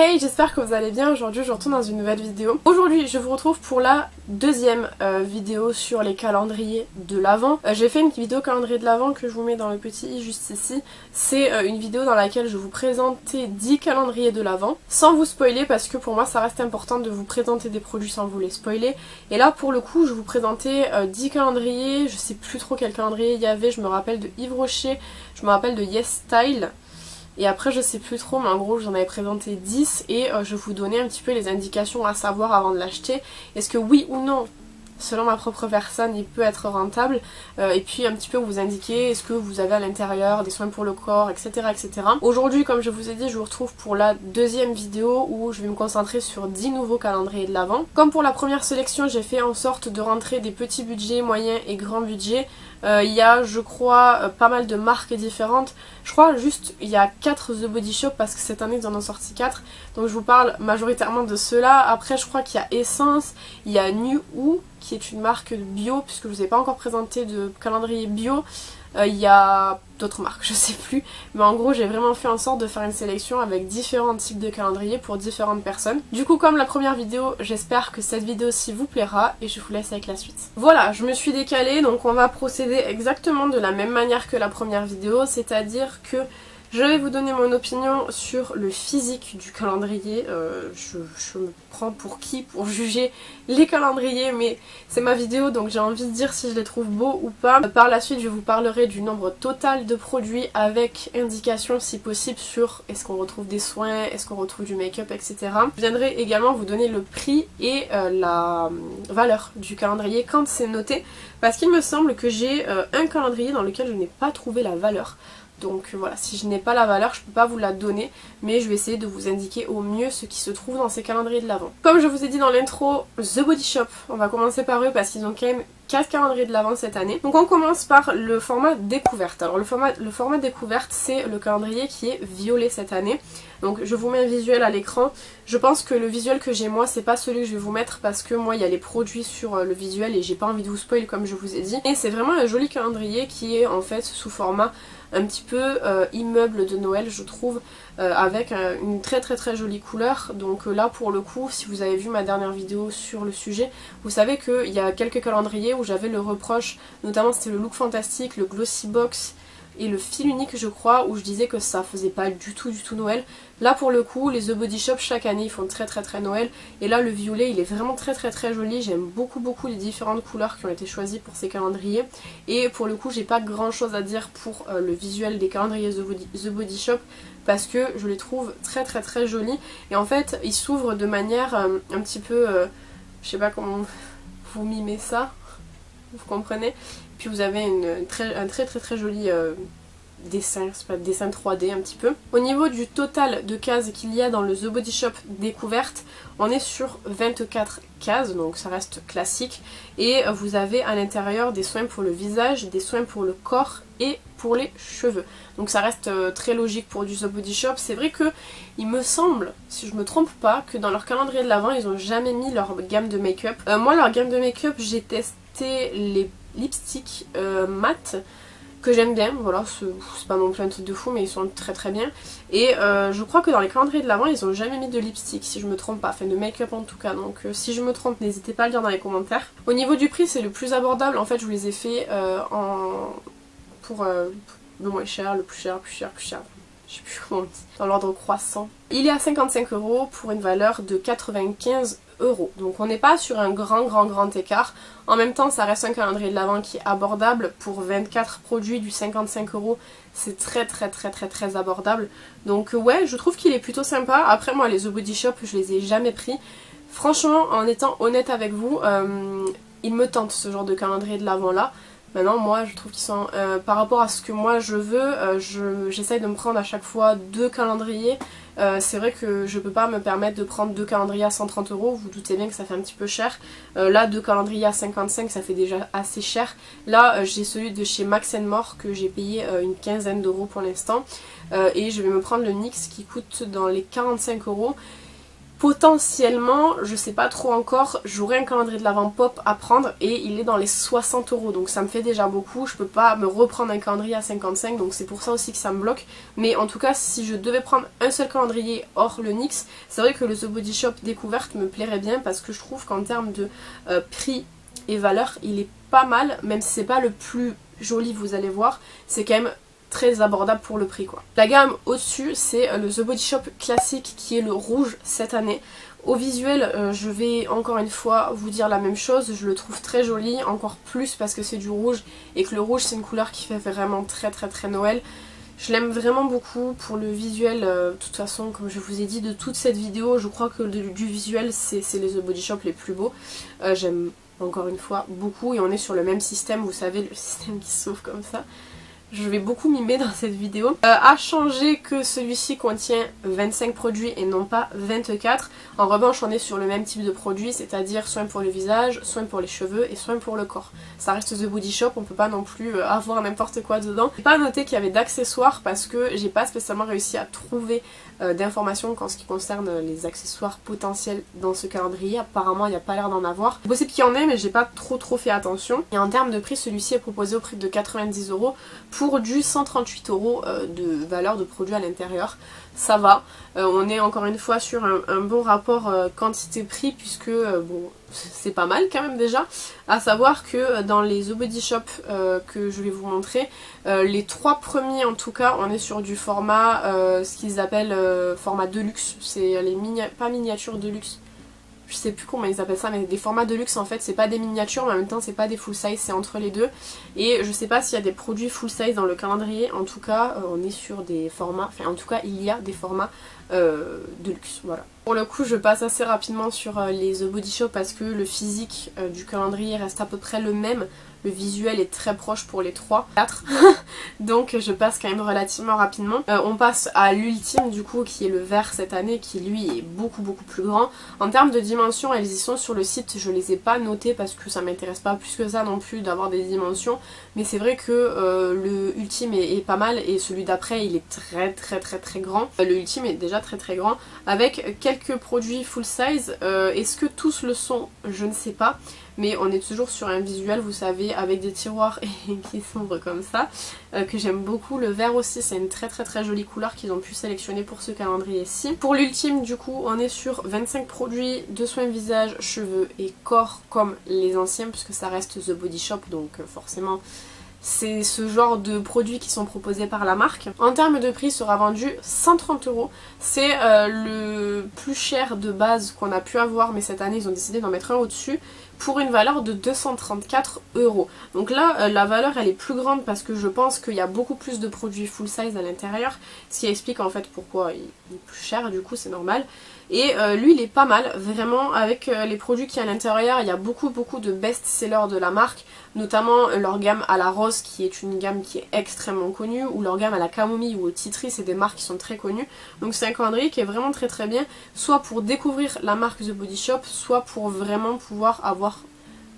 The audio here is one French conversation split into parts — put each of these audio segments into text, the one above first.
Hey, j'espère que vous allez bien. Aujourd'hui je retourne dans une nouvelle vidéo. Aujourd'hui je vous retrouve pour la deuxième vidéo sur les calendriers de l'Avent. J'ai fait une vidéo calendrier de l'Avent que je vous mets dans le petit i juste ici. C'est une vidéo dans laquelle je vous présentais 10 calendriers de l'Avent sans vous spoiler, parce que pour moi ça reste important de vous présenter des produits sans vous les spoiler. Et là pour le coup je vous présentais 10 calendriers, je sais plus trop quel calendrier il y avait, je me rappelle de Yves Rocher, je me rappelle de Yes Style. Et après je sais plus trop, mais en gros j'en avais présenté 10 et je vous donnais un petit peu les indications à savoir avant de l'acheter. Est-ce que oui ou non, selon ma propre personne, il peut être rentable, et puis un petit peu vous indiquer est-ce que vous avez à l'intérieur des soins pour le corps, etc. etc. Aujourd'hui, comme je vous ai dit, je vous retrouve pour la deuxième vidéo où je vais me concentrer sur 10 nouveaux calendriers de l'Avent. Comme pour la première sélection, j'ai fait en sorte de rentrer des petits budgets, moyens et grands budgets. Il y a, je crois, pas mal de marques différentes. Je crois juste il y a 4 The Body Shop parce que cette année ils en ont sorti 4. Donc je vous parle majoritairement de ceux-là. Après je crois qu'il y a Essence, il y a New Who qui est une marque bio puisque je vous ai pas encore présenté de calendrier bio. Il y a d'autres marques, je sais plus, mais en gros j'ai vraiment fait en sorte de faire une sélection avec différents types de calendriers pour différentes personnes. Du coup, comme la première vidéo, j'espère que cette vidéo-ci vous plaira et je vous laisse avec la suite. Voilà, je me suis décalée, donc on va procéder exactement de la même manière que la première vidéo, c'est-à-dire que je vais vous donner mon opinion sur le physique du calendrier. Je me prends pour qui pour juger les calendriers, mais c'est ma vidéo donc j'ai envie de dire si je les trouve beaux ou pas. Par la suite je vous parlerai du nombre total de produits avec indication si possible sur est-ce qu'on retrouve des soins, est-ce qu'on retrouve du make-up, etc. Je viendrai également vous donner le prix et la valeur du calendrier quand c'est noté, parce qu'il me semble que j'ai un calendrier dans lequel je n'ai pas trouvé la valeur. Donc voilà, si je n'ai pas la valeur, je peux pas vous la donner, mais je vais essayer de vous indiquer au mieux ce qui se trouve dans ces calendriers de l'Avent. Comme je vous ai dit dans l'intro, The Body Shop, on va commencer par eux parce qu'ils ont quand même 4 calendriers de l'Avent cette année. Donc on commence par le format découverte. Alors le format découverte, c'est le calendrier qui est violet cette année. Donc je vous mets un visuel à l'écran. Je pense que le visuel que j'ai moi, c'est pas celui que je vais vous mettre parce que moi il y a les produits sur le visuel et j'ai pas envie de vous spoil comme je vous ai dit. Et c'est vraiment un joli calendrier qui est en fait sous format un petit peu immeuble de Noël, je trouve, avec une très jolie couleur. Donc là pour le coup, si vous avez vu ma dernière vidéo sur le sujet, vous savez qu'il y a quelques calendriers où j'avais le reproche, notamment c'était le Look Fantastique, le Glossy Box et le fil unique je crois, où je disais que ça faisait pas du tout Noël. Là pour le coup les The Body Shop chaque année ils font très Noël, et là le violet il est vraiment très joli. J'aime beaucoup les différentes couleurs qui ont été choisies pour ces calendriers, et pour le coup j'ai pas grand chose à dire pour le visuel des calendriers The Body Shop parce que je les trouve très jolis, et en fait ils s'ouvrent de manière un petit peu je sais pas comment vous mimez ça, vous comprenez. Puis vous avez un très joli dessin, c'est pas dessin 3D un petit peu. Au niveau du total de cases qu'il y a dans le The Body Shop découverte, on est sur 24 cases, donc ça reste classique. Et vous avez à l'intérieur des soins pour le visage, des soins pour le corps et pour les cheveux. Donc ça reste très logique pour du The Body Shop. C'est vrai que il me semble, si je me trompe pas, que dans leur calendrier de l'Avent, ils ont jamais mis leur gamme de make-up. Moi leur gamme de make-up, j'ai testé les lipsticks mat que j'aime bien, voilà, c'est pas non plus un truc de fou mais ils sont très bien, et je crois que dans les calendriers de l'Avent ils ont jamais mis de lipstick si je me trompe pas, enfin de make-up en tout cas, donc si je me trompe n'hésitez pas à le dire dans les commentaires. Au niveau du prix c'est le plus abordable, en fait je vous les ai fait pour le moins cher, le plus cher, je sais plus comment on dit, dans l'ordre croissant. Il est à 55 € pour une valeur de 95 €. Donc on n'est pas sur un grand écart. En même temps ça reste un calendrier de l'Avent qui est abordable. Pour 24 produits du 55 €, c'est très abordable. Donc ouais, je trouve qu'il est plutôt sympa. Après moi les The Body Shop je les ai jamais pris. Franchement, en étant honnête avec vous, il me tente ce genre de calendrier de l'Avent là. Maintenant moi je trouve qu'ils sont, par rapport à ce que moi je veux, j'essaye de me prendre à chaque fois 2 calendriers. C'est vrai que je peux pas me permettre de prendre 2 calendriers à 130 €, vous doutez bien que ça fait un petit peu cher. Là 2 calendriers à 55 ça fait déjà assez cher. Là j'ai celui de chez Max More que j'ai payé une quinzaine d'euros pour l'instant. Et je vais me prendre le NYX qui coûte dans les 45 €. Potentiellement, je sais pas trop encore, j'aurai un calendrier de l'Avent pop à prendre et il est dans les 60 €, donc ça me fait déjà beaucoup. Je peux pas me reprendre un calendrier à 55, donc c'est pour ça aussi que ça me bloque. Mais en tout cas, si je devais prendre un seul calendrier hors le NYX, c'est vrai que le The Body Shop découverte me plairait bien parce que je trouve qu'en termes de prix et valeur, il est pas mal, même si c'est pas le plus joli, vous allez voir, c'est quand même très abordable pour le prix quoi. La gamme au-dessus c'est le The Body Shop classique qui est le rouge cette année. Au visuel je vais encore une fois vous dire la même chose, je le trouve très joli, encore plus parce que c'est du rouge et que le rouge c'est une couleur qui fait vraiment très Noël. Je l'aime vraiment beaucoup pour le visuel, de toute façon comme je vous ai dit de toute cette vidéo je crois que du visuel c'est les The Body Shop les plus beaux. J'aime encore une fois beaucoup et on est sur le même système, vous savez le système qui s'ouvre comme ça. Je vais beaucoup mimer dans cette vidéo. À changer que celui-ci contient 25 produits et non pas 24. En revanche, on est sur le même type de produit, c'est-à-dire soin pour le visage, soin pour les cheveux et soin pour le corps. Ça reste The Body Shop, on peut pas non plus avoir n'importe quoi dedans. J'ai pas noté qu'il y avait d'accessoires parce que j'ai pas spécialement réussi à trouver d'informations en ce qui concerne les accessoires potentiels dans ce calendrier. Apparemment, il n'y a pas l'air d'en avoir. C'est possible qu'il y en ait, mais j'ai pas trop fait attention. Et en termes de prix, celui-ci est proposé au prix de 90 € pour du 138 € de valeur de produit à l'intérieur. Ça va. On est encore une fois sur un bon rapport quantité-prix puisque bon, c'est pas mal quand même déjà. À savoir que dans les The Body Shop que je vais vous montrer, les 3 premiers en tout cas, on est sur du format, ce qu'ils appellent format deluxe. C'est les pas miniatures deluxe. Je sais plus comment ils appellent ça, mais des formats de luxe en fait, c'est pas des miniatures mais en même temps c'est pas des full size, c'est entre les deux. Et je sais pas s'il y a des produits full size dans le calendrier, en tout cas on est sur des formats, enfin en tout cas il y a des formats de luxe, voilà. Pour le coup je passe assez rapidement sur les The Body Shop parce que le physique du calendrier reste à peu près le même. Le visuel est très proche pour les 4 donc je passe quand même relativement rapidement. On passe à l'ultime du coup qui est le vert cette année qui lui est beaucoup plus grand. En termes de dimensions elles y sont sur le site, je les ai pas notées parce que ça m'intéresse pas plus que ça non plus d'avoir des dimensions, mais c'est vrai que le ultime est pas mal et celui d'après il est très grand. Le ultime est déjà très grand avec quelques produits full size. Est-ce que tous le sont? Je ne sais pas. Mais on est toujours sur un visuel, vous savez, avec des tiroirs qui s'ouvrent comme ça, que j'aime beaucoup. Le vert aussi, c'est une très jolie couleur qu'ils ont pu sélectionner pour ce calendrier-ci. Pour l'ultime, du coup, on est sur 25 produits de soins visage, cheveux et corps comme les anciens, puisque ça reste The Body Shop, donc forcément... c'est ce genre de produits qui sont proposés par la marque. En termes de prix, sera vendu 130 €. C'est le plus cher de base qu'on a pu avoir, mais cette année ils ont décidé d'en mettre un au-dessus pour une valeur de 234 €. Donc là, la valeur elle est plus grande parce que je pense qu'il y a beaucoup plus de produits full size à l'intérieur, ce qui explique en fait pourquoi il est plus cher, du coup c'est normal. Et lui il est pas mal, vraiment, avec les produits qu'il y a à l'intérieur. Il y a beaucoup de best-sellers de la marque, notamment leur gamme à la rose qui est une gamme qui est extrêmement connue, ou leur gamme à la camomille ou au titri, c'est des marques qui sont très connues. Donc c'est un calendrier qui est vraiment très bien, soit pour découvrir la marque The Body Shop, soit pour vraiment pouvoir avoir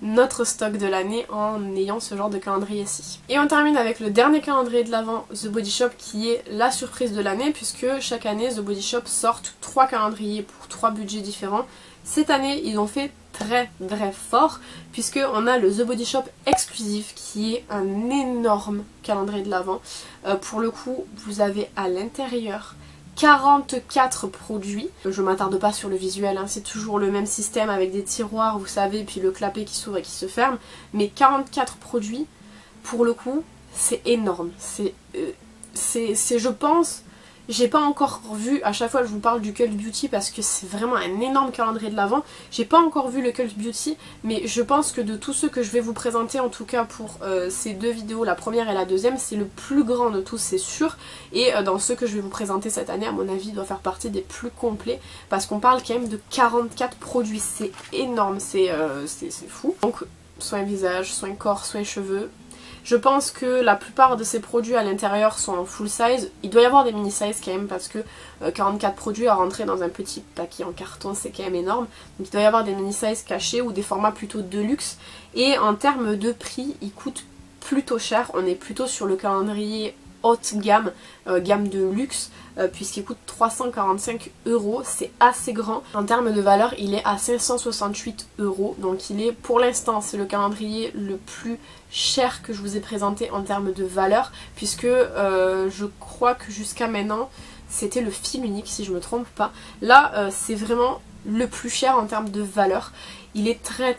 notre stock de l'année en ayant ce genre de calendrier-ci. Et on termine avec le dernier calendrier de l'Avent The Body Shop qui est la surprise de l'année, puisque chaque année The Body Shop sortent 3 calendriers pour 3 budgets différents. Cette année ils ont fait très fort puisque on a le The Body Shop exclusif qui est un énorme calendrier de l'Avent. Pour le coup vous avez à l'intérieur 44 produits. Je m'attarde pas sur le visuel, hein, c'est toujours le même système avec des tiroirs, vous savez, puis le clapet qui s'ouvre et qui se ferme. Mais 44 produits, pour le coup, c'est énorme. C'est je pense... J'ai pas encore vu, à chaque fois je vous parle du Cult Beauty parce que c'est vraiment un énorme calendrier de l'Avent. J'ai pas encore vu le Cult Beauty, mais je pense que de tous ceux que je vais vous présenter, en tout cas pour ces deux vidéos, la première et la deuxième, c'est le plus grand de tous, c'est sûr. Et dans ceux que je vais vous présenter cette année, à mon avis, il doit faire partie des plus complets parce qu'on parle quand même de 44 produits. C'est énorme, c'est fou. Donc, soin visage, soin corps, soin cheveux. Je pense que la plupart de ces produits à l'intérieur sont en full size. Il doit y avoir des mini size quand même parce que 44 produits à rentrer dans un petit paquet en carton c'est quand même énorme. Donc il doit y avoir des mini size cachés ou des formats plutôt de luxe. Et en termes de prix, ils coûtent plutôt cher. On est plutôt sur le calendrier haute gamme, gamme de luxe, puisqu'il coûte 345 €, c'est assez grand. En termes de valeur, il est à 568 €, donc il est, pour l'instant, c'est le calendrier le plus cher que je vous ai présenté en termes de valeur, puisque je crois que jusqu'à maintenant, c'était le fil unique, si je me trompe pas. Là, c'est vraiment le plus cher en termes de valeur. Il est très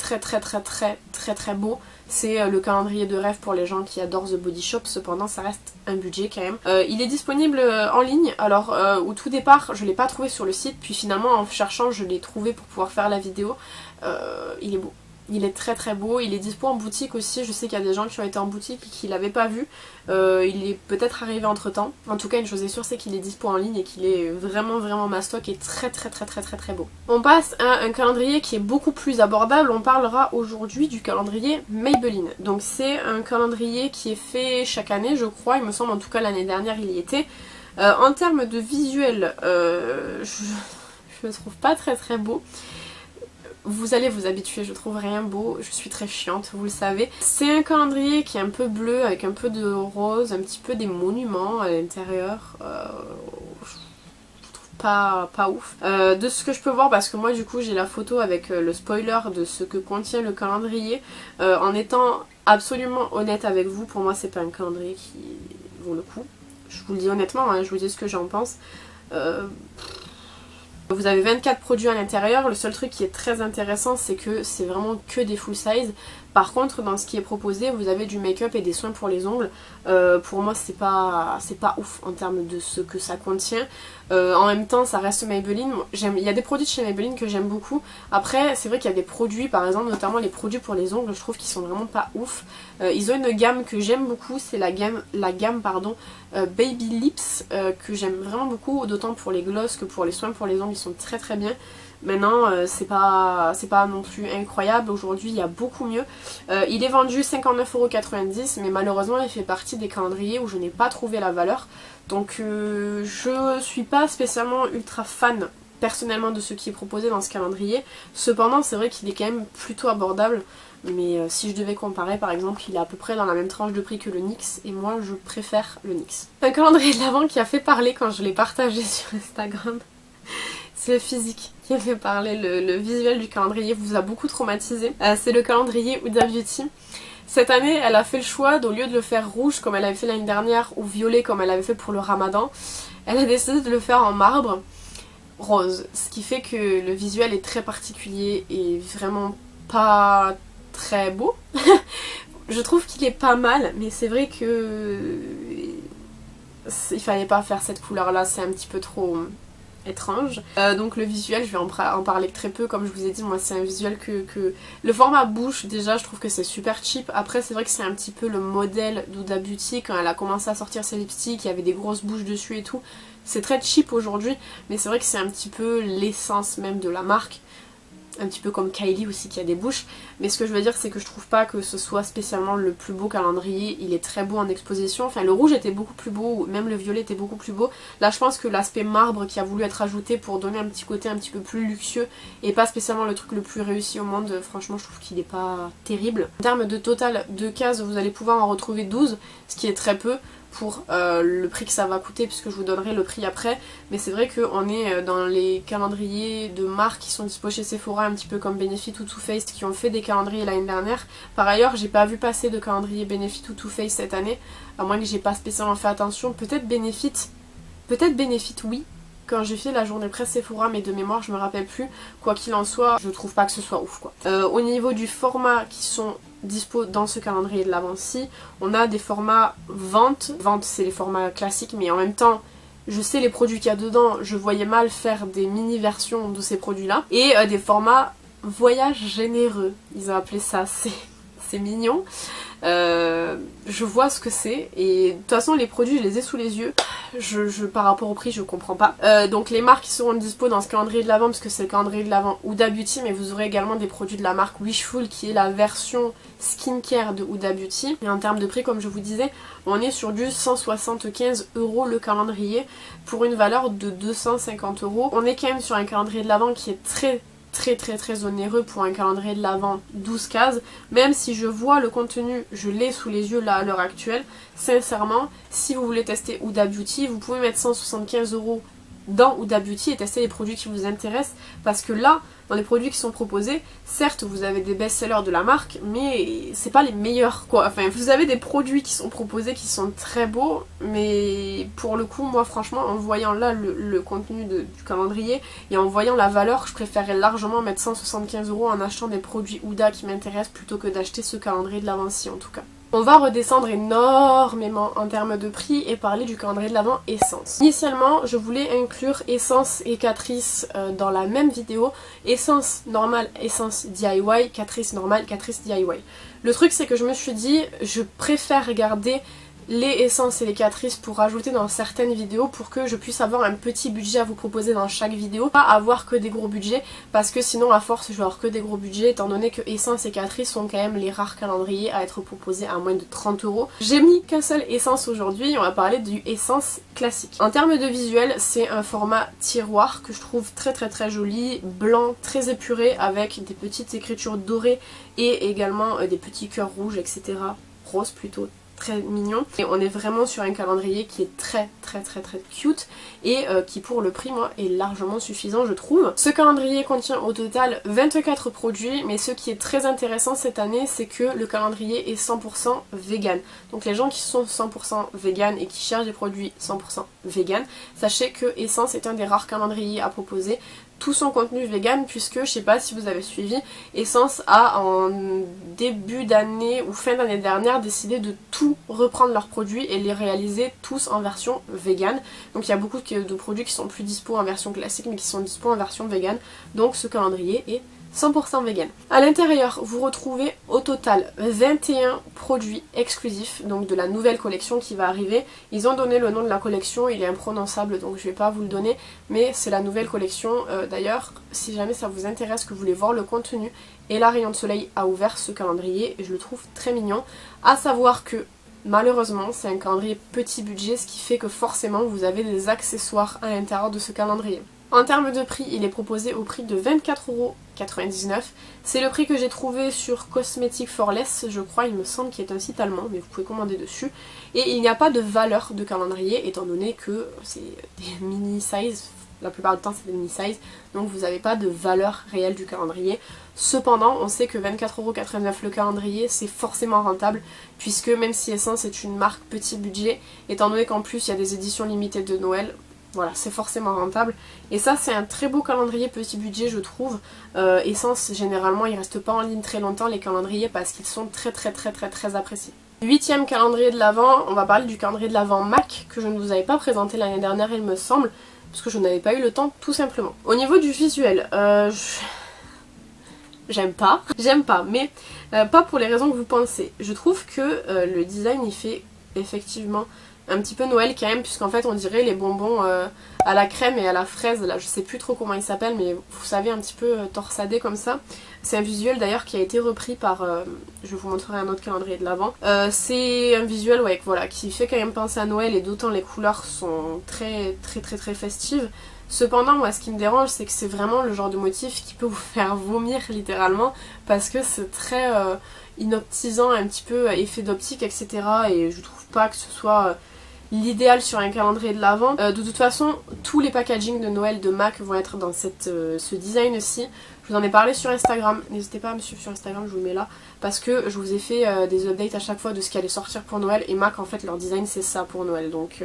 beau. C'est le calendrier de rêve pour les gens qui adorent The Body Shop, cependant ça reste un budget quand même. Il est disponible en ligne, alors au tout départ je l'ai pas trouvé sur le site, puis finalement en cherchant je l'ai trouvé pour pouvoir faire la vidéo. Il est beau. Il est très beau, il est dispo en boutique aussi, je sais qu'il y a des gens qui ont été en boutique et qui l'avaient pas vu, il est peut-être arrivé entre temps. En tout cas une chose est sûre, c'est qu'il est dispo en ligne et qu'il est vraiment mastoc et très beau. On passe à un calendrier qui est beaucoup plus abordable, on parlera aujourd'hui du calendrier Maybelline. Donc c'est un calendrier qui est fait chaque année je crois, il me semble, en tout cas l'année dernière il y était. En termes de visuel, je le trouve pas très beau. Vous allez vous habituer, je trouve rien beau, je suis très chiante, vous le savez. C'est un calendrier qui est un peu bleu avec un peu de rose, un petit peu des monuments à l'intérieur. Je trouve pas ouf. De ce que je peux voir, parce que moi du coup j'ai la photo avec le spoiler de ce que contient le calendrier, en étant absolument honnête avec vous, pour moi c'est pas un calendrier qui vaut le coup. Je vous le dis honnêtement, hein, je vous dis ce que j'en pense. Vous avez 24 produits à l'intérieur, le seul truc qui est très intéressant c'est que c'est vraiment que des full size. Par contre dans ce qui est proposé vous avez du make-up et des soins pour les ongles. Pour moi c'est pas ouf en termes de ce que ça contient. En même temps ça reste Maybelline, il y a des produits de chez Maybelline que j'aime beaucoup. Après c'est vrai qu'il y a des produits, par exemple notamment les produits pour les ongles, je trouve qu'ils sont vraiment pas ouf. Ils ont une gamme que j'aime beaucoup, c'est la gamme Baby Lips, que j'aime vraiment beaucoup, d'autant pour les gloss que pour les soins pour les ongles, ils sont très bien. Maintenant c'est pas non plus incroyable, aujourd'hui il y a beaucoup mieux. Il est vendu 59,90 €, mais malheureusement il fait partie des calendriers où je n'ai pas trouvé la valeur. Donc je suis pas spécialement ultra fan personnellement de ce qui est proposé dans ce calendrier. Cependant c'est vrai qu'il est quand même plutôt abordable. Mais si je devais comparer, par exemple, il est à peu près dans la même tranche de prix que le NYX, et moi je préfère le NYX. Un calendrier de l'Avent qui a fait parler quand je l'ai partagé sur Instagram. C'est le physique qui a fait parler, le visuel du calendrier vous a beaucoup traumatisé. C'est le calendrier Huda Beauty. Cette année, elle a fait le choix, au lieu de le faire rouge comme elle avait fait l'année dernière, ou violet comme elle avait fait pour le Ramadan, elle a décidé de le faire en marbre rose. Ce qui fait que le visuel est très particulier et vraiment pas très beau. Je trouve qu'il est pas mal, mais c'est vrai que il fallait pas faire cette couleur là, c'est un petit peu trop étrange. Donc le visuel, je vais en parler très peu, comme je vous ai dit, moi c'est un visuel que... Le format bouche, déjà je trouve que c'est super cheap. Après c'est vrai que c'est un petit peu le modèle d'Huda Beauty, quand elle a commencé à sortir ses lipsticks, il y avait des grosses bouches dessus et tout. C'est très cheap aujourd'hui, mais c'est vrai que c'est un petit peu l'essence même de la marque. Un petit peu comme Kylie aussi qui a des bouches, mais ce que je veux dire c'est que je trouve pas que ce soit spécialement le plus beau calendrier. Il est très beau en exposition, enfin le rouge était beaucoup plus beau, même le violet était beaucoup plus beau. Là je pense que l'aspect marbre qui a voulu être ajouté pour donner un petit côté un petit peu plus luxueux et pas spécialement le truc le plus réussi au monde, franchement je trouve qu'il est pas terrible. En termes de total de cases, vous allez pouvoir en retrouver 12, ce qui est très peu pour le prix que ça va coûter, puisque je vous donnerai le prix après. Mais c'est vrai qu'on est dans les calendriers de marques qui sont dispo chez Sephora, un petit peu comme Benefit ou Too Faced, qui ont fait des calendriers l'année dernière. Par ailleurs j'ai pas vu passer de calendrier Benefit ou Too Faced cette année, à moins que j'ai pas spécialement fait attention. Peut-être Benefit oui, quand j'ai fait la journée presse Sephora, mais de mémoire je me rappelle plus. Quoi qu'il en soit, je trouve pas que ce soit ouf quoi. Au niveau du format qui sont dispo dans ce calendrier de l'Avent-ci, on a des formats vente c'est les formats classiques, mais en même temps je sais les produits qu'il y a dedans, je voyais mal faire des mini versions de ces produits là, et des formats voyage généreux, ils ont appelé ça, c'est mignon. Je vois ce que c'est, et de toute façon les produits je les ai sous les yeux, par rapport au prix je comprends pas. Donc les marques qui seront dispo dans ce calendrier de l'Avent, parce que c'est le calendrier de l'Avent Huda Beauty, mais vous aurez également des produits de la marque Wishful qui est la version skincare de Huda Beauty. Et en termes de prix, comme je vous disais, on est sur du 175 € le calendrier pour une valeur de 250 €. On est quand même sur un calendrier de l'Avent qui est très onéreux pour un calendrier de l'Avent 12 cases, même si je vois le contenu, je l'ai sous les yeux là à l'heure actuelle. Sincèrement, si vous voulez tester Huda Beauty, vous pouvez mettre 175 € dans Huda Beauty et tester les produits qui vous intéressent, parce que là, dans les produits qui sont proposés, certes vous avez des best-sellers de la marque, mais c'est pas les meilleurs quoi. Enfin, vous avez des produits qui sont proposés qui sont très beaux, mais pour le coup, moi franchement, en voyant là le contenu du calendrier et en voyant la valeur, je préférerais largement mettre 175 € en achetant des produits Huda qui m'intéressent plutôt que d'acheter ce calendrier de l'Avent-ci en tout cas. On va redescendre énormément en termes de prix et parler du calendrier de l'Avent Essence. Initialement, je voulais inclure Essence et Catrice dans la même vidéo. Essence normale, Essence DIY, Catrice normale, Catrice DIY. Le truc c'est que je me suis dit, je préfère garder les essences et les Catrice pour rajouter dans certaines vidéos pour que je puisse avoir un petit budget à vous proposer dans chaque vidéo, pas avoir que des gros budgets, parce que sinon à force je vais avoir que des gros budgets étant donné que Essence et Catrice sont quand même les rares calendriers à être proposés à moins de 30 €. J'ai mis qu'un seul Essence aujourd'hui, on va parler du Essence classique. En termes de visuel, c'est un format tiroir que je trouve très joli, blanc, très épuré avec des petites écritures dorées et également des petits cœurs rouges, etc. Rose plutôt. Très mignon, et on est vraiment sur un calendrier qui est très cute et qui pour le prix moi est largement suffisant je trouve. Ce calendrier contient au total 24 produits, mais ce qui est très intéressant cette année c'est que le calendrier est 100% vegan. Donc les gens qui sont 100% vegan et qui cherchent des produits 100% vegan, sachez que Essence est un des rares calendriers à proposer tout son contenu vegan, puisque je sais pas si vous avez suivi, Essence a en début d'année ou fin d'année dernière décidé de tout reprendre leurs produits et les réaliser tous en version vegan. Donc il y a beaucoup de produits qui sont plus dispo en version classique mais qui sont dispo en version vegan, donc ce calendrier est 100% vegan. À l'intérieur, vous retrouvez au total 21 produits exclusifs, donc de la nouvelle collection qui va arriver. Ils ont donné le nom de la collection, il est imprononçable donc je vais pas vous le donner, mais c'est la nouvelle collection. D'ailleurs, si jamais ça vous intéresse, que vous voulez voir le contenu, et la Rayon de Soleil a ouvert ce calendrier et je le trouve très mignon. À savoir que malheureusement, c'est un calendrier petit budget, ce qui fait que forcément vous avez des accessoires à l'intérieur de ce calendrier. En termes de prix, il est proposé au prix de 24,99 €. C'est le prix que j'ai trouvé sur Cosmetic for Less, je crois, il me semble qu'il est un site allemand, mais vous pouvez commander dessus. Et il n'y a pas de valeur de calendrier, étant donné que c'est des mini-size, la plupart du temps c'est des mini-size, donc vous n'avez pas de valeur réelle du calendrier. Cependant, on sait que 24,89 € le calendrier, c'est forcément rentable, puisque même si Essence est une marque petit budget, étant donné qu'en plus il y a des éditions limitées de Noël, voilà, c'est forcément rentable. Et ça, c'est un très beau calendrier petit budget, je trouve. Essence, généralement, ils restent pas en ligne très longtemps, les calendriers, parce qu'ils sont très appréciés. 8e calendrier de l'Avent, on va parler du calendrier de l'Avent MAC, que je ne vous avais pas présenté l'année dernière, il me semble, parce que je n'avais pas eu le temps, tout simplement. Au niveau du visuel, j'aime pas, mais pas pour les raisons que vous pensez. Je trouve que le design, il fait effectivement un petit peu Noël quand même, puisqu'en fait on dirait les bonbons à la crème et à la fraise, là je sais plus trop comment ils s'appellent, mais vous savez, un petit peu torsadé comme ça. C'est un visuel d'ailleurs qui a été repris par, je vous montrerai un autre calendrier de l'Avent. C'est un visuel ouais, voilà, qui fait quand même penser à Noël, et d'autant les couleurs sont très festives. Cependant, moi ce qui me dérange, c'est que c'est vraiment le genre de motif qui peut vous faire vomir littéralement, parce que c'est très inoptisant, un petit peu effet d'optique, etc. Et je trouve pas que ce soit l'idéal sur un calendrier de l'Avent. De toute façon, tous les packagings de Noël de MAC vont être dans ce design-ci. Je vous en ai parlé sur Instagram, n'hésitez pas à me suivre sur Instagram, je vous le mets là, parce que je vous ai fait des updates à chaque fois de ce qui allait sortir pour Noël, et MAC en fait leur design c'est ça pour Noël, donc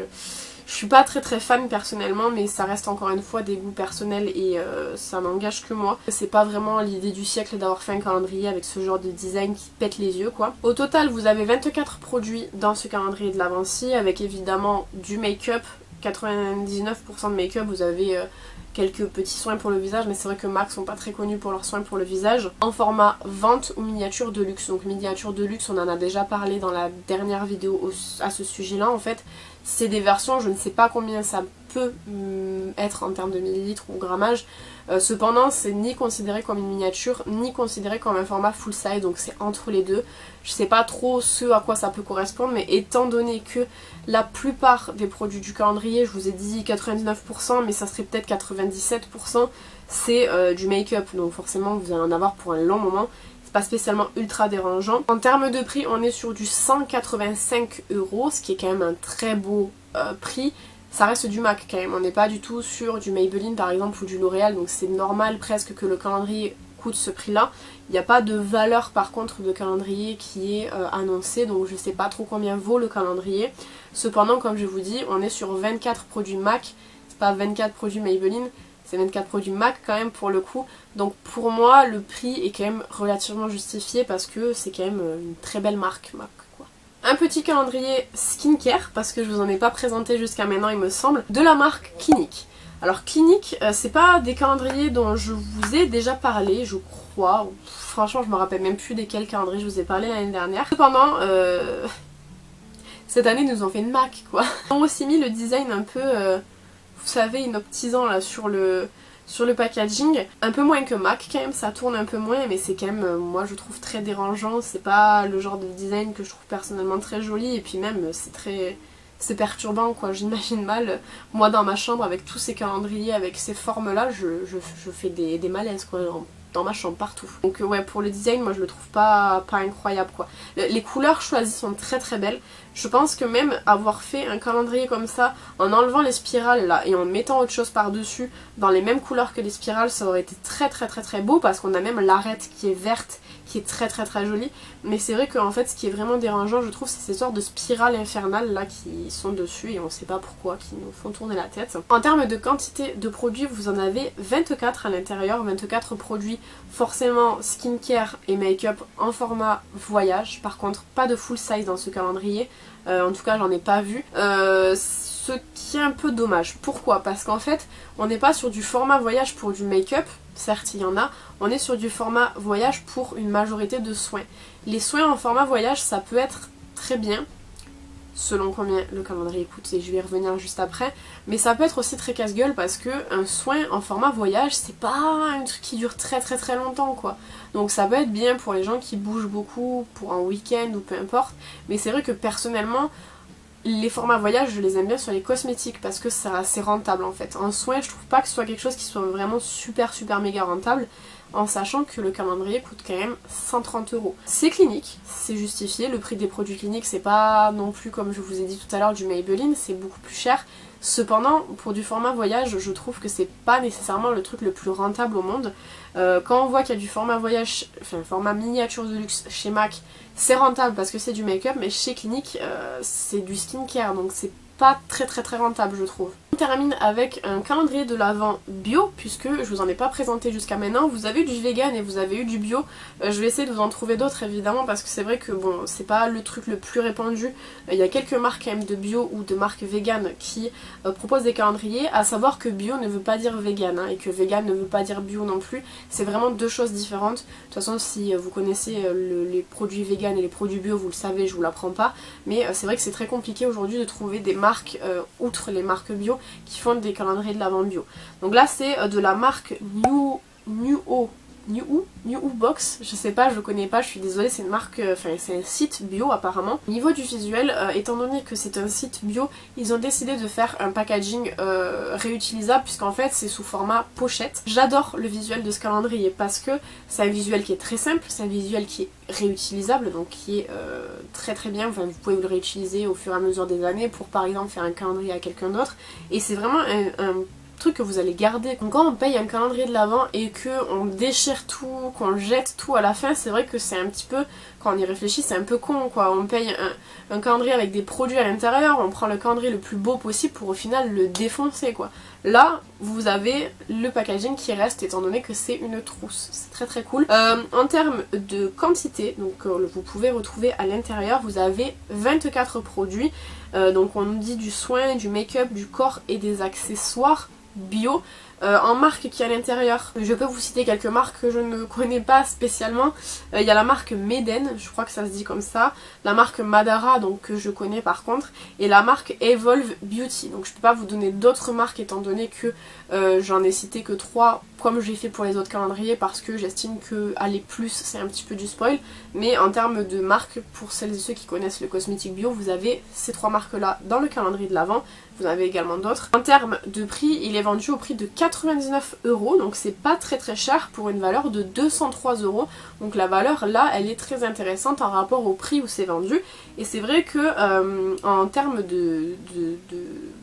je suis pas très fan personnellement, mais ça reste encore une fois des goûts personnels et ça n'engage que moi. C'est pas vraiment l'idée du siècle d'avoir fait un calendrier avec ce genre de design qui pète les yeux quoi. Au total vous avez 24 produits dans ce calendrier de l'Avent-ci, avec évidemment du make-up, 99% de make-up, vous avez quelques petits soins pour le visage, mais c'est vrai que MAC sont pas très connus pour leurs soins pour le visage, en format vente ou miniature de luxe. Donc miniature de luxe, on en a déjà parlé dans la dernière vidéo à ce sujet là en fait, c'est des versions, je ne sais pas combien ça peut être en termes de millilitres ou grammage. Cependant, c'est ni considéré comme une miniature, ni considéré comme un format full size, donc c'est entre les deux. Je sais pas trop ce à quoi ça peut correspondre, mais étant donné que la plupart des produits du calendrier, je vous ai dit 99%, mais ça serait peut-être 97%, c'est du make-up, donc forcément vous allez en avoir pour un long moment. C'est pas spécialement ultra dérangeant. En termes de prix, on est sur du 185 €, ce qui est quand même un très beau prix. Ça reste du MAC quand même, on n'est pas du tout sur du Maybelline par exemple ou du L'Oréal, donc c'est normal presque que le calendrier coûte ce prix là. Il n'y a pas de valeur par contre de calendrier qui est annoncée, donc je sais pas trop combien vaut le calendrier. Cependant, comme je vous dis, on est sur 24 produits MAC, c'est pas 24 produits Maybelline, c'est 24 produits MAC quand même pour le coup. Donc pour moi le prix est quand même relativement justifié parce que c'est quand même une très belle marque MAC. Un petit calendrier skincare, parce que je vous en ai pas présenté jusqu'à maintenant il me semble, de la marque Clinique. Alors Clinique, c'est pas des calendriers dont je vous ai déjà parlé, je crois. Franchement je me rappelle même plus desquels calendriers je vous ai parlé l'année dernière. Cependant, cette année ils nous ont fait une MAC quoi. Ils ont aussi mis le design un peu, vous savez, inoptisant là sur le packaging, un peu moins que MAC quand même, ça tourne un peu moins, mais c'est quand même, moi je trouve très dérangeant, c'est pas le genre de design que je trouve personnellement très joli, et puis même c'est perturbant quoi, j'imagine mal, moi dans ma chambre avec tous ces calendriers, avec ces formes là, je fais des malaises quoi, dans ma chambre partout. Donc ouais, pour le design, moi je le trouve pas incroyable quoi. Les couleurs choisies sont très très belles. Je pense que même avoir fait un calendrier comme ça, en enlevant les spirales là et en mettant autre chose par dessus, dans les mêmes couleurs que les spirales, ça aurait été très très très très beau, parce qu'on a même l'arête qui est verte, qui est très très très jolie. Mais c'est vrai qu'en fait ce qui est vraiment dérangeant je trouve, c'est ces sortes de spirales infernales là qui sont dessus et on sait pas pourquoi, qui nous font tourner la tête. En termes de quantité de produits, vous en avez 24 à l'intérieur, 24 produits forcément skincare et make-up en format voyage. Par contre pas de full size dans ce calendrier, en tout cas j'en ai pas vu. Ce qui est un peu dommage. Pourquoi? Parce qu'en fait on n'est pas sur du format voyage pour du make-up, certes il y en a, on est sur du format voyage pour une majorité de soins. Les soins en format voyage ça peut être très bien, selon combien le calendrier coûte, et je vais y revenir juste après, mais ça peut être aussi très casse-gueule parce que un soin en format voyage c'est pas un truc qui dure très très très longtemps quoi. Donc ça peut être bien pour les gens qui bougent beaucoup, pour un week-end ou peu importe, mais c'est vrai que personnellement les formats voyage je les aime bien sur les cosmétiques parce que c'est rentable en fait. En soin je trouve pas que ce soit quelque chose qui soit vraiment super méga rentable, en sachant que le calendrier coûte quand même 130 €. C'est Clinique, c'est justifié, le prix des produits Clinique c'est pas non plus comme je vous ai dit tout à l'heure du Maybelline, c'est beaucoup plus cher. Cependant pour du format voyage je trouve que c'est pas nécessairement le truc le plus rentable au monde. Quand on voit qu'il y a du format voyage, enfin format miniature de luxe chez MAC, c'est rentable parce que c'est du make-up, mais chez Clinique c'est du skincare, donc c'est pas très rentable je trouve. On termine avec un calendrier de l'Avent bio, puisque je vous en ai pas présenté jusqu'à maintenant. Vous avez eu du vegan et vous avez eu du bio. Je vais essayer de vous en trouver d'autres évidemment, parce que c'est vrai que bon, c'est pas le truc le plus répandu. Il y a quelques marques quand même de bio ou de marques vegan qui proposent des calendriers, à savoir que bio ne veut pas dire vegan, hein, et que vegan ne veut pas dire bio non plus. C'est vraiment deux choses différentes. De toute façon si vous connaissez les produits vegan et les produits bio, vous le savez, je vous l'apprends pas. Mais c'est vrai que c'est très compliqué aujourd'hui de trouver des marques, outre les marques bio, qui font des calendriers de l'Avent bio. Donc là c'est de la marque New Box, je sais pas, je connais pas, je suis désolée, c'est une marque, enfin c'est un site bio apparemment. Au niveau du visuel, étant donné que c'est un site bio, ils ont décidé de faire un packaging réutilisable, puisqu'en fait c'est sous format pochette. J'adore le visuel de ce calendrier parce que c'est un visuel qui est très simple, c'est un visuel qui est réutilisable, donc qui est très bien, enfin vous pouvez le réutiliser au fur et à mesure des années pour par exemple faire un calendrier à quelqu'un d'autre, et c'est vraiment un truc que vous allez garder. Donc quand on paye un calendrier de l'Avent et qu'on déchire tout, qu'on jette tout à la fin, c'est vrai que c'est un petit peu, quand on y réfléchit, c'est un peu con quoi. On paye un calendrier avec des produits à l'intérieur, on prend le calendrier le plus beau possible pour au final le défoncer quoi. Là vous avez le packaging qui reste, étant donné que c'est une trousse, c'est très cool. En termes de quantité, donc vous pouvez retrouver à l'intérieur, vous avez 24 produits. Donc on nous dit du soin, du make-up, du corps et des accessoires bio. En marque qui est à l'intérieur, je peux vous citer quelques marques que je ne connais pas spécialement. Il y a la marque Meden, je crois que ça se dit comme ça, la marque Madara, donc que je connais par contre, et la marque Evolve Beauty. Donc je peux pas vous donner d'autres marques étant donné que j'en ai cité que 3 comme j'ai fait pour les autres calendriers, parce que j'estime que aller plus c'est un petit peu du spoil. Mais en termes de marques, pour celles et ceux qui connaissent le cosmétique bio, vous avez ces 3 marques là dans le calendrier de l'Avent. Vous en avez également d'autres. En termes de prix, il est vendu au prix de 99 €, donc c'est pas très cher pour une valeur de 203 €. Donc la valeur là, elle est très intéressante en rapport au prix où c'est vendu. Et c'est vrai que en termes de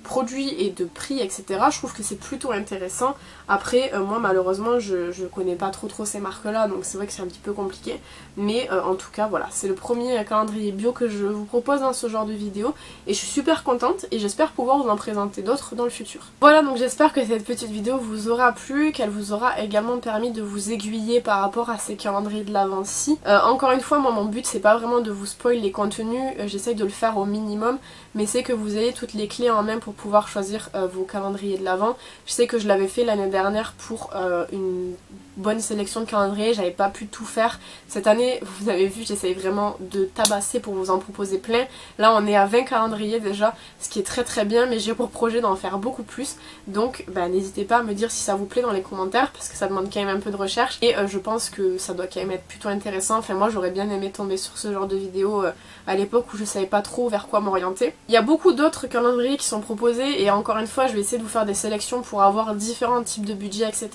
produits et de prix, etc., je trouve que c'est plutôt intéressant. Après, moi malheureusement, je connais pas trop ces marques-là, donc c'est vrai que c'est un petit peu compliqué. Mais en tout cas, voilà, c'est le premier calendrier bio que je vous propose dans ce genre de vidéo. Et je suis super contente et j'espère pouvoir vous en présenter d'autres dans le futur. Voilà, donc j'espère que cette petite vidéo vous aura plu, qu'elle vous aura également permis de vous aiguiller par rapport à ces calendriers de l'Avent-ci. Encore une fois, moi mon but c'est pas vraiment de vous spoiler les contenus, j'essaye de le faire au minimum, mais c'est que vous ayez toutes les clés en main pour pouvoir choisir vos calendriers de l'Avent. Je sais que je l'avais fait l'année dernière pour une bonne sélection de calendriers, j'avais pas pu tout faire. Cette année, vous avez vu, j'essaye vraiment de tabasser pour vous en proposer plein. Là on est à 20 calendriers déjà, ce qui est très bien, mais j'ai pour projet d'en faire beaucoup plus. Donc n'hésitez pas à me dire si ça vous plaît dans les commentaires, parce que ça demande quand même un peu de recherche, et je pense que ça doit quand même être plutôt intéressant. Enfin moi j'aurais bien aimé tomber sur ce genre de vidéo à l'époque où je savais pas trop vers quoi m'orienter. Il y a beaucoup d'autres calendriers qui sont proposés, et encore une fois je vais essayer de vous faire des sélections pour avoir différents types de budgets, etc.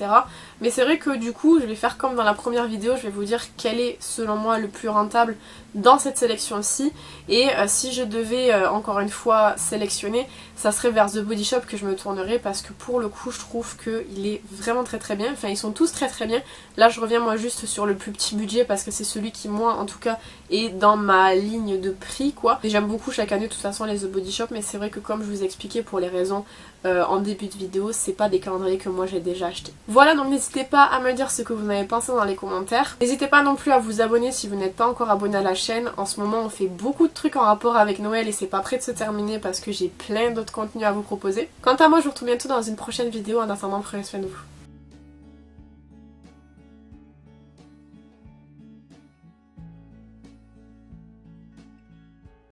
Mais c'est vrai que du coup je vais faire comme dans la première vidéo, je vais vous dire quel est selon moi le plus rentable dans cette sélection-ci. Et si je devais encore une fois sélectionner, ça serait vers The Body Shop que je me tournerais, parce que pour le coup je trouve qu'il est vraiment très bien. Enfin ils sont tous très bien. Là je reviens moi juste sur le plus petit budget parce que c'est celui qui moi en tout cas est dans ma ligne de prix quoi. Et j'aime beaucoup chaque année de toute façon les The Body Shop, mais c'est vrai que comme je vous ai expliqué pour les raisons en début de vidéo, c'est pas des calendriers que moi j'ai déjà acheté. Voilà, donc n'hésitez pas à me dire ce que vous en avez pensé dans les commentaires. N'hésitez pas non plus à vous abonner si vous n'êtes pas encore abonné à la chaîne. En ce moment on fait beaucoup de trucs en rapport avec Noël et c'est pas prêt de se terminer parce que j'ai plein d'autres contenus à vous proposer. Quant à moi je vous retrouve bientôt dans une prochaine vidéo. En attendant, prenez soin de vous.